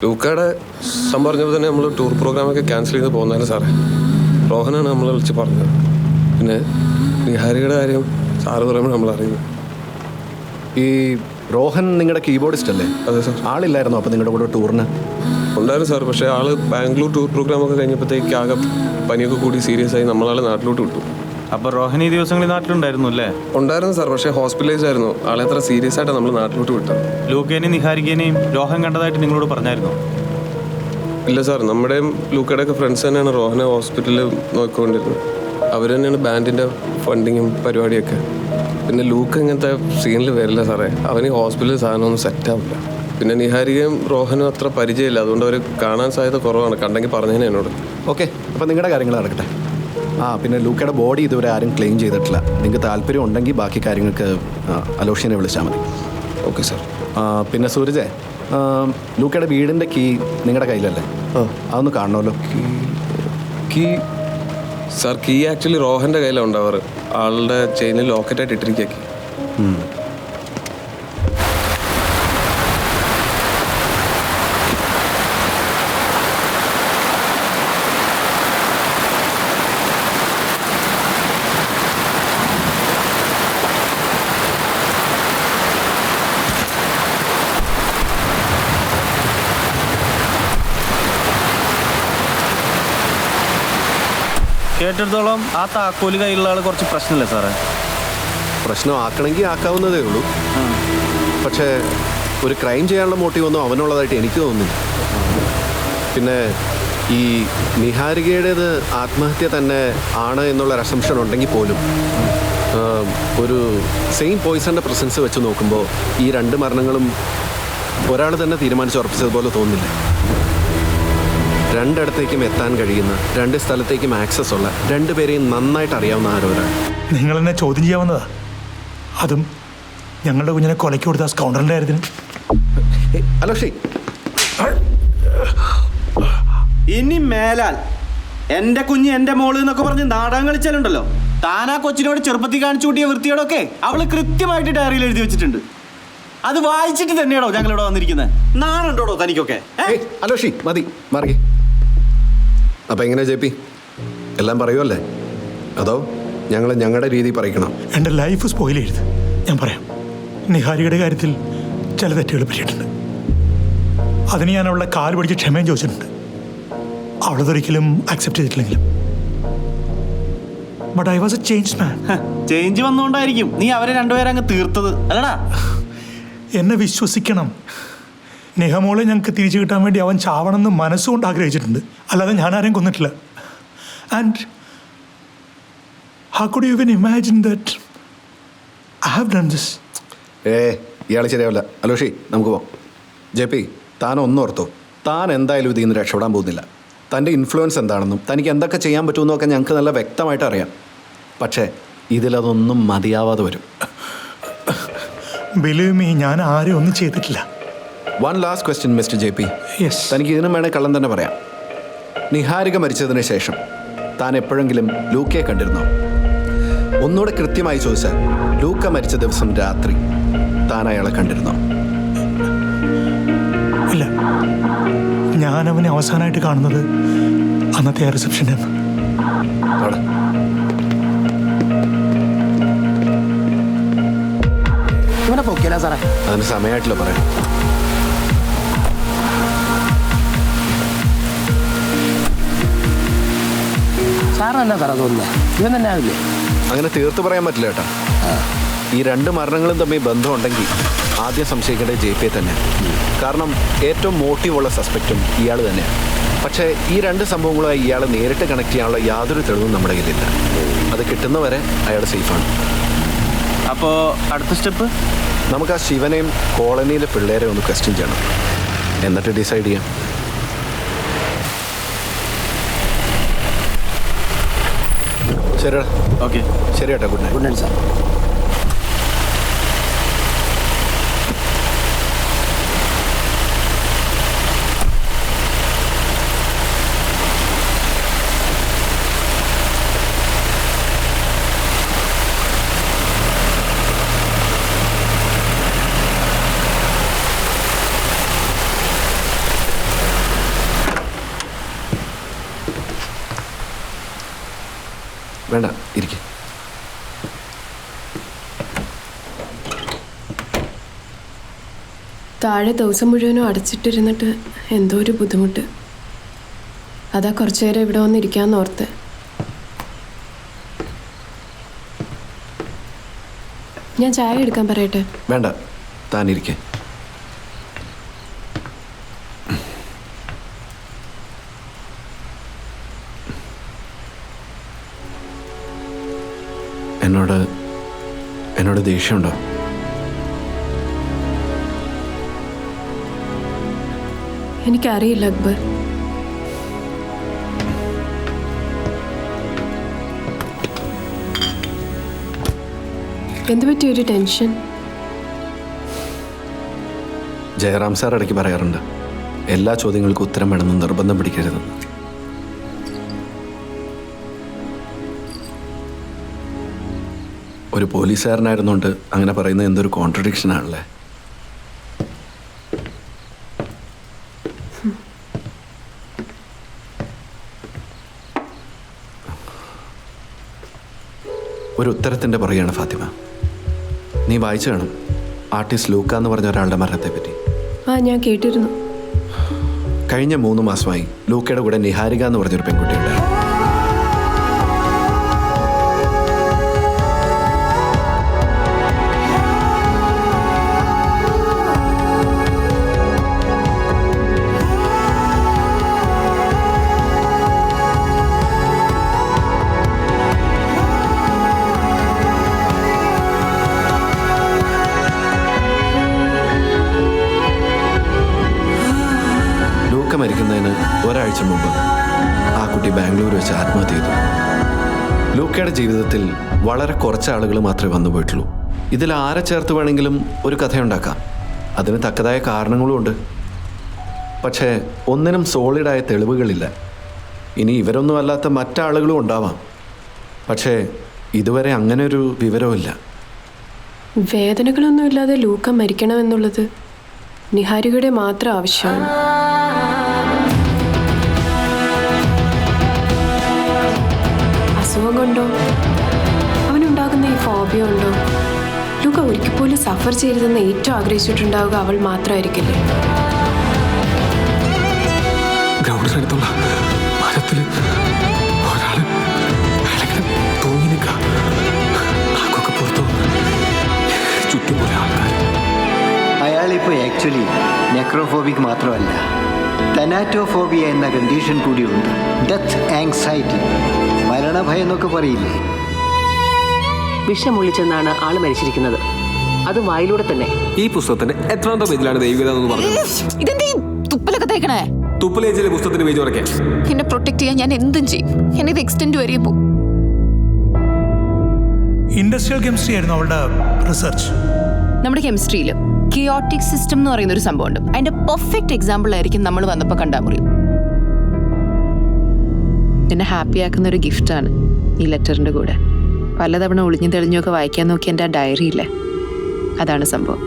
ലൂക്കയുടെ പറഞ്ഞപ്പോൾ തന്നെ നമ്മൾ ടൂർ പ്രോഗ്രാമൊക്കെ ക്യാൻസൽ ചെയ്ത് പോകുന്നതല്ലേ സാറേ. റോഹനാണ് നമ്മളെ വിളിച്ച് പറഞ്ഞത്. പിന്നെ നിഹാരിയുടെ കാര്യം സാറ് പറയുമ്പോൾ നമ്മൾ അറിയുന്നു. ഈ റോഹൻ നിങ്ങളുടെ കീബോർഡിസ്റ്റ് അല്ലേ? അതെ സാർ. ആളില്ലായിരുന്നോ അപ്പോൾ നിങ്ങളുടെ കൂടെ ടൂറിന്? ഉണ്ടായിരുന്നു സാർ. പക്ഷേ ആള് ബാംഗ്ലൂർ ടൂർ പ്രോഗ്രാമൊക്കെ കഴിഞ്ഞപ്പോഴത്തേക്ക് ആകെ പനിയൊക്കെ കൂടി സീരിയസ് ആയി നമ്മളാൾ നാട്ടിലോട്ട് വിട്ടു. അപ്പോൾ റോഹൻ ഈ ദിവസങ്ങളിൽ നാട്ടിലുണ്ടായിരുന്നു അല്ലേ? ഉണ്ടായിരുന്നു സാർ. പക്ഷേ ഹോസ്പിറ്റലൈസ് ആയിരുന്നു. ആളെ അത്ര സീരിയസ് ആയിട്ടാണ് നമ്മൾ നാട്ടിലോട്ട് വിട്ടത്. ലൂക്കേനെയും നിഹാരികേനെയും റോഹൻ കണ്ടതായിട്ട് നിങ്ങളോട് പറഞ്ഞായിരുന്നു? ഇല്ല സാർ. നമ്മുടെയും ലൂക്കയുടെ ഒക്കെ ഫ്രണ്ട്സ് തന്നെയാണ് റോഹനെ ഹോസ്പിറ്റലിൽ നോക്കിക്കൊണ്ടിരുന്നത്. അവർ തന്നെയാണ് ബാൻഡിൻ്റെ ഫണ്ടിങ്ങും പരിപാടിയൊക്കെ. പിന്നെ ലൂക്ക് ഇങ്ങനത്തെ സീനിൽ വരില്ല സാറേ. അവന് ഹോസ്പിറ്റലിൽ സാധനമൊന്നും സെറ്റാവില്ല. പിന്നെ നിഹാരികയും റോഹനും അത്ര പരിചയമില്ല. അതുകൊണ്ട് അവർ കാണാൻ സാധ്യത കുറവാണ്. കണ്ടെങ്കിൽ പറഞ്ഞതിന് എന്നോട്. ഓക്കെ, അപ്പോൾ നിങ്ങളുടെ കാര്യങ്ങൾ നടക്കട്ടെ. പിന്നെ ലൂക്കയുടെ ബോഡി ഇതുവരെ ആരും ക്ലെയിം ചെയ്തിട്ടില്ല. നിങ്ങൾക്ക് താല്പര്യം ഉണ്ടെങ്കിൽ ബാക്കി കാര്യങ്ങൾക്ക് അലോഷ്യനെ വിളിച്ചാൽ മതി. Okay sir. പിന്നെ സൂരജേ, ലൂക്കയുടെ വീടിൻ്റെ കീ നിങ്ങളുടെ കയ്യിലല്ലേ? അതൊന്ന് കാണണമല്ലോ. കീ സാർ, കീ ആക്ച്വലി റോഹൻ്റെ കയ്യിലാണ് ഉണ്ടാവാറ്. ആളുടെ ചെയിനിൽ ലോക്കറ്റായിട്ട് ഇട്ടിരിക്കുകയാക്കി. കേട്ടിടത്തോളം ആ താക്കോല് കയ്യിലുള്ള ആൾ കുറച്ച് പ്രശ്നമില്ലേ സാറേ? പ്രശ്നം ആക്കണമെങ്കിൽ ആക്കാവുന്നതേ ഉള്ളൂ. പക്ഷേ ഒരു ക്രൈം ചെയ്യാനുള്ള മോട്ടീവൊന്നും അവനുള്ളതായിട്ട് എനിക്ക് തോന്നുന്നില്ല. പിന്നെ ഈ നിഹാരികയുടേത് ആത്മഹത്യ തന്നെ ആണ് എന്നുള്ളൊരു അസംഷൻ ഉണ്ടെങ്കിൽ പോലും ഒരു സെയിം പോയിസണിൻ്റെ പ്രസൻസ് വെച്ച് നോക്കുമ്പോൾ ഈ രണ്ട് മരണങ്ങളും ഒരാൾ തന്നെ തീരുമാനിച്ചുറപ്പിച്ചതുപോലെ തോന്നുന്നില്ല. രണ്ടിടത്തേക്കും എത്താൻ കഴിയുന്ന, രണ്ട് സ്ഥലത്തേക്കും ആക്സസ് ഉള്ള, രണ്ടുപേരെയും നന്നായിട്ട് അറിയാവുന്ന ആരോരാണ്. നിങ്ങൾ എന്നെ ചോദ്യം ചെയ്യാവുന്നതാ. അതും ഞങ്ങളുടെ കുഞ്ഞിനെ കൊലയ്ക്ക് കൊടുത്ത സ്കൗണ്ടറിൻ്റെ കാര്യത്തിന്. അലോഷി, ഇനി മേലാൽ എൻ്റെ കുഞ്ഞ് എൻ്റെ മോള് എന്നൊക്കെ പറഞ്ഞ് നാടകം കളിച്ചാലുണ്ടല്ലോ, താനാ കൊച്ചിനോട് ചെറുപ്പത്തിൽ കാണിച്ചു കൂട്ടിയ വൃത്തിയോടൊക്കെ അവള് കൃത്യമായിട്ട് ഡയറിയിൽ എഴുതി വെച്ചിട്ടുണ്ട്. അത് വായിച്ചിട്ട് തന്നെയാണോ ഞങ്ങളിവിടെ വന്നിരിക്കുന്നത്? നാണുണ്ടോടോ തനിക്കൊക്കെ? അലോഷി മതി, മാറി. അപ്പം എങ്ങനെ ജെ പി, എല്ലാം പറയുമല്ലേ? അതോ ഞങ്ങൾ ഞങ്ങളുടെ രീതി പറയിക്കണം? എൻ്റെ ലൈഫ് സ്പോയിൽ ചെയ്ത് ഞാൻ പറയാം. നിഹാരിയുടെ കാര്യത്തിൽ ചില തെറ്റുകൾ പറ്റിയിട്ടുണ്ട്. അതിന് ഞാൻ അവളുടെ കാല് പിടിച്ച് ക്ഷമയും ചോദിച്ചിട്ടുണ്ട്. അവളതൊരിക്കലും അക്സെപ്റ്റ് ചെയ്തിട്ടില്ലെങ്കിലും. But I was a change man. Change വന്നുകൊണ്ടായിരിക്കും നീ അവരെ രണ്ടുപേരെ അങ്ങ് തീർത്തത് അല്ലടാ. എന്നെ വിശ്വസിക്കണം. നിഹമോളെ ഞങ്ങൾക്ക് തിരിച്ചു കിട്ടാൻ വേണ്ടി അവൻ ചാവണമെന്ന് മനസ്സുകൊണ്ട് ആഗ്രഹിച്ചിട്ടുണ്ട്. അല്ലാതെ ഞാൻ ആരെയും കൊന്നിട്ടില്ല. And how could you even imagine that I have done this? ഇയാൾ ശരിയാവില്ല. അലോഷി, നമുക്ക് പോവാം. ജെ പി, താൻ ഒന്നോർത്തോ, താൻ എന്തായാലും ഇതിൽ നിന്ന് രക്ഷപ്പെടാൻ പോകുന്നില്ല. തൻ്റെ ഇൻഫ്ലുവൻസ് എന്താണെന്നും തനിക്ക് എന്തൊക്കെ ചെയ്യാൻ പറ്റുമെന്നൊക്കെ ഞങ്ങൾക്ക് നല്ല വ്യക്തമായിട്ട് അറിയാം. പക്ഷേ ഇതിലതൊന്നും മതിയാവാതെ വരും. ബിലീവ് മീ, ഞാൻ ആരും ഒന്നും ചെയ്തിട്ടില്ല. One last question mister J P. Yes. തനിക്ക് ഇതിനും വേണേൽ കള്ളം തന്നെ പറയാം. നിഹാരിക മരിച്ചതിന് ശേഷം താൻ എപ്പോഴെങ്കിലും ലൂക്കയെ കണ്ടിരുന്നോ? ഒന്നുകൂടെ കൃത്യമായി ചോദിച്ചാൽ, ലൂക്ക മരിച്ച ദിവസം രാത്രി താൻ അയാളെ കണ്ടിരുന്നോ? ഇല്ല. ഞാൻ അവനെ അവസാനമായിട്ട് കാണുന്നത് അന്നത്തെ ആ റിസപ്ഷൻ്റെ അന്ന്. അവിടെ ഇവനെ പൊക്കിയല്ല സാറേ. അതിന് സമയമായിട്ടില്ല പറയാം. സാറിന് എന്നാ സാറേ തോന്നുന്നത്? ഇവൻ തന്നെ ആവില്ലേ? അങ്ങനെ തീർത്ത് പറയാൻ പറ്റില്ല കേട്ടോ. ഈ രണ്ട് മരണങ്ങളും തമ്മിൽ ബന്ധമുണ്ടെങ്കിൽ ആദ്യം സംശയിക്കേണ്ടത് ജെ പിയെ തന്നെയാണ്. കാരണം ഏറ്റവും മോട്ടീവുള്ള സസ്പെക്റ്റും ഇയാൾ തന്നെയാണ്. പക്ഷേ ഈ രണ്ട് സംഭവങ്ങളുമായി ഇയാൾ നേരിട്ട് കണക്ട് ചെയ്യാനുള്ള യാതൊരു തെളിവും നമ്മുടെ കയ്യിലില്ല. അത് കിട്ടുന്നവരെ അയാൾ സേഫാണ്. അപ്പോൾ അടുത്ത സ്റ്റെപ്പ് നമുക്ക് ആ ശിവനെയും കോളനിയിലെ പിള്ളേരെ ഒന്ന് ക്വസ്റ്റ്യൻ ചെയ്യണം. എന്നിട്ട് ഡിസൈഡ് ചെയ്യാം. ശരിടാ. ഓക്കെ, ശരി കേട്ടോ. Good night. Good night sir. വേണ്ട, ഇരിക്കും. താഴെ ദിവസം മുഴുവനും അടച്ചിട്ടിരുന്നിട്ട് എന്തോ ഒരു ബുദ്ധിമുട്ട്. അതാ കുറച്ചു നേരം ഇവിടെ വന്നിരിക്കാന്ന് ഓർത്ത്. ഞാൻ ചായ എടുക്കാൻ പറയട്ടെ? വേണ്ട, താനിരിക്കെ. എന്നോട് ദേഷ്യമുണ്ടോ? എനിക്കറിയില്ല അക്ബർ. എന്ത് പറ്റിയ ഒരു ടെൻഷൻ? ജയറാം സാർ ഇടയ്ക്ക് പറയാറുണ്ട്, എല്ലാ ചോദ്യങ്ങൾക്കും ഉത്തരം വേണമെന്ന് നിർബന്ധം പിടിക്കരുതെന്ന്. ഒരു പോലീസുകാരനായിരുന്നുകൊണ്ട് അങ്ങനെ പറയുന്നത് എന്തൊരു കോൺട്രഡിക്ഷൻ ആണല്ലേ. ഒരു ഉത്തരത്തിൻ്റെ പറയുകയാണ് ഫാത്തിമ. നീ വായിച്ചു കാണും ആർട്ടിസ്റ്റ് ലൂക്ക എന്ന് പറഞ്ഞ ഒരാളുടെ മരണത്തെ പറ്റി. ഞാൻ കേട്ടിരുന്നു. കഴിഞ്ഞ 3 മാസമായി ലൂക്കയുടെ കൂടെ നിഹാരിക എന്ന് പറഞ്ഞൊരു പെൺകുട്ടിയുണ്ട്. മരിക്കുന്നതിന് ഒരാഴ്ച മുമ്പ് ആ കുട്ടി ബാംഗ്ലൂർ വെച്ച് ആത്മഹത്യ ചെയ്തു. ലൂക്കയുടെ ജീവിതത്തിൽ വളരെ കുറച്ച് ആളുകൾ മാത്രമേ വന്നു പോയിട്ടുള്ളൂ. ഇതിൽ ആരെ ചേർത്ത് വേണമെങ്കിലും ഒരു കഥയുണ്ടാക്കാം. അതിന് തക്കതായ കാരണങ്ങളുമുണ്ട്. പക്ഷേ ഒന്നിനും സോളിഡായ തെളിവുകളില്ല. ഇനി ഇവരൊന്നും അല്ലാത്ത മറ്റാളുകളും ഉണ്ടാവാം. പക്ഷേ ഇതുവരെ അങ്ങനെ ഒരു വിവരവുമില്ല. വേദനകളൊന്നുമില്ലാതെ ലൂക്ക മരിക്കണമെന്നുള്ളത് നിഹാരികയുടെ മാത്രം ആവശ്യമാണ്. അസുഖം കൊണ്ടോ അവനുണ്ടാകുന്ന ഈ ഫോബിയ ഉണ്ടോ ലൂക്ക ഒരിക്കൽ പോലും സഫർ ചെയ്തതെന്ന് ഏറ്റവും ആഗ്രഹിച്ചിട്ടുണ്ടാവുക അവൾ മാത്രമായിരിക്കില്ലേ? ഗ്രൗണ്ടിനടുത്തുള്ള മരത്തിൽ ഒരാള് തൂങ്ങി നിൽക്കാം. നാക്കൊക്കെ പുറത്തു ചുറ്റും പോലെ ആൾക്കാർ. അയാളിപ്പോൾ ആക്ച്വലി നെക്രോഫോബിക് മാത്രമല്ല, തനാറ്റോഫോബിയ എന്ന കണ്ടീഷൻ കൂടിയുണ്ട്. ഡെത്ത് ആങ്സൈറ്റി, മരണഭയം എന്നൊക്കെ പറയില്ലേ. വിഷമൊളിച്ചെന്നാണ് ആള് മരിച്ചിരിക്കുന്നത്. അത് വായിലൂടെ തന്നെ. ഈ പുസ്തകത്തിന്റെ എത്രാമത്തെ പേജിലാണ് ദൈവികത എന്ന് പറഞ്ഞത്? ഇതെന്തീ തുപ്പലൊക്കെ തേക്കണേ? തുപ്പലേജിലെ പുസ്തകത്തിന്റെ പേജ് ഉറക്കെ. എന്നെ പ്രൊട്ടക്ട് ചെയ്യാൻ ഞാൻ എന്തും ചെയ്യും. എന്നെ ഇത് എക്സ്റ്റെൻഡ് വരെ പോകും. ഇൻഡസ്ട്രിയൽ കെമിസ്ട്രി ആയിരുന്നു അവളുടെ റിസർച്ച്. നമ്മുടെ കെമിസ്ട്രിയിൽ കിയോട്ടിക് സിസ്റ്റം എന്ന് പറയുന്ന ഒരു സംഭവമുണ്ട്. അതിന്റെ പെർഫെക്റ്റ് എക്സാമ്പിൾ ആയിരിക്കും നമ്മൾ വന്നപ്പോൾ കണ്ടാൽ മുറി. എന്നെ ഹാപ്പി ആക്കുന്ന ഒരു ഗിഫ്റ്റാണ് ഈ ലെറ്ററിന്റെ കൂടെ. പലതവണ ഒളിഞ്ഞു തെളിഞ്ഞൊക്കെ വായിക്കാൻ നോക്കി എൻ്റെ ആ ഡയറി ഇല്ലേ, അതാണ് സംഭവം.